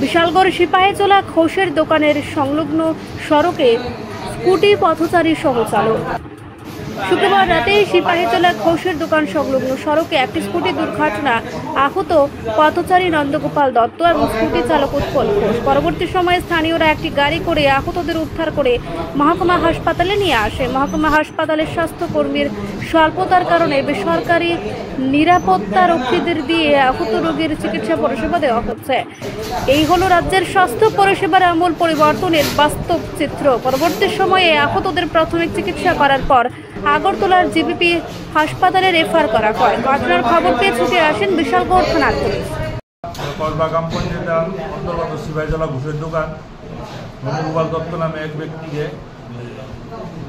বিশালগড় সিপাহীজলা ঘোষের দোকানের সংলগ্ন সড়কে স্কুটি পথচারী সহ চালক। শুক্রবার রাতে সিপাহীজলা ঘোষের দোকান সংলগ্ন সড়কে একটি স্কুটি দুর্ঘটনা আহত পথচারী নন্দগোপাল দত্ত এবং স্কুটি চালক উৎপল ঘোষ। পরবর্তী সময়ে স্থানীয়রা একটি গাড়ি করে আহতদের উদ্ধার করে মহকুমা হাসপাতালে নিয়ে আসে। মহকুমা হাসপাতালের স্বাস্থ্যকর্মীর স্বল্পতার কারণে বেসরকারি নিরাপত্তা রক্ষীদের দিয়ে আহত রোগীর চিকিৎসা পরিষেবা দেওয়া হচ্ছে। এই হলো রাজ্যের স্বাস্থ্য পরিষেবার আমূল পরিবর্তনের বাস্তব চিত্র। পরবর্তী সময়ে আহতদের প্রাথমিক চিকিৎসা করার পর আগরতলার জিবিপি হাসপাতালে রেফার করা হয়। ঘটনার খবর পেয়ে ছুটে আসেন বিশালগড় থানার পুলিশ। কসবাগাম পঞ্চায়েতের অন্তর্গত সিপাহীজলা ঘোষের দোকান নন্দগোপাল দত্ত নামে এক ব্যক্তিকে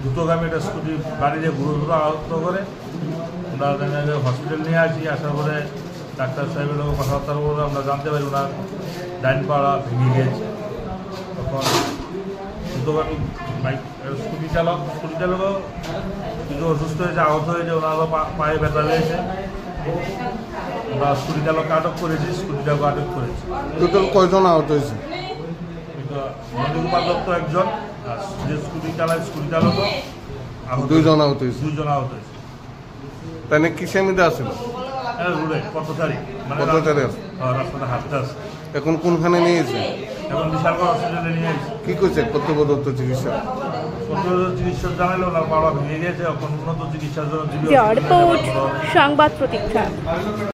দ্রুতগামী একটা স্কুটি গাড়িতে গুরুতর আহত করে আমরা হসপিটাল নিয়ে আসি। আসার পরে ডাক্তার সাহেবের লোক কথাবার্তার পরে আমরা জানতে পারি ওনার ডাইন পাড়া ভেঙে গিয়েছে। তখন দ্রুতগামী বাইক স্কুটি চালকও কিছু অসুস্থ হয়েছে, আহত হয়েছে, ওনারও পায়ে ব্যথা হয়েছে। আমরা স্কুটি চালককে আটক করেছি, স্কুটিটাকে আটক করেছি। টোটাল কয়জন আহত হয়েছে? নন্দগোপাল দত্ত একজন, আর যে স্কুটি চালায় স্কুটি চালকও দুইজন আহত হয়েছে। তাই কিসের মধ্যে আসছিল? রোডে পথচারী, মানে রাস্তাটা হাঁটতে আছে। এখন কোনখানে নিয়েছে? এখন বিশালগড় হসপিটালে নিয়ে গেছে। কি করছে কর্তব্যদত্ত চিকিৎসা? চিকিৎসা জানালে ওনার পাড়া ভেঙে গিয়েছে। এখন উন্নত চিকিৎসার জন্য সংবাদ প্রতীক্ষা।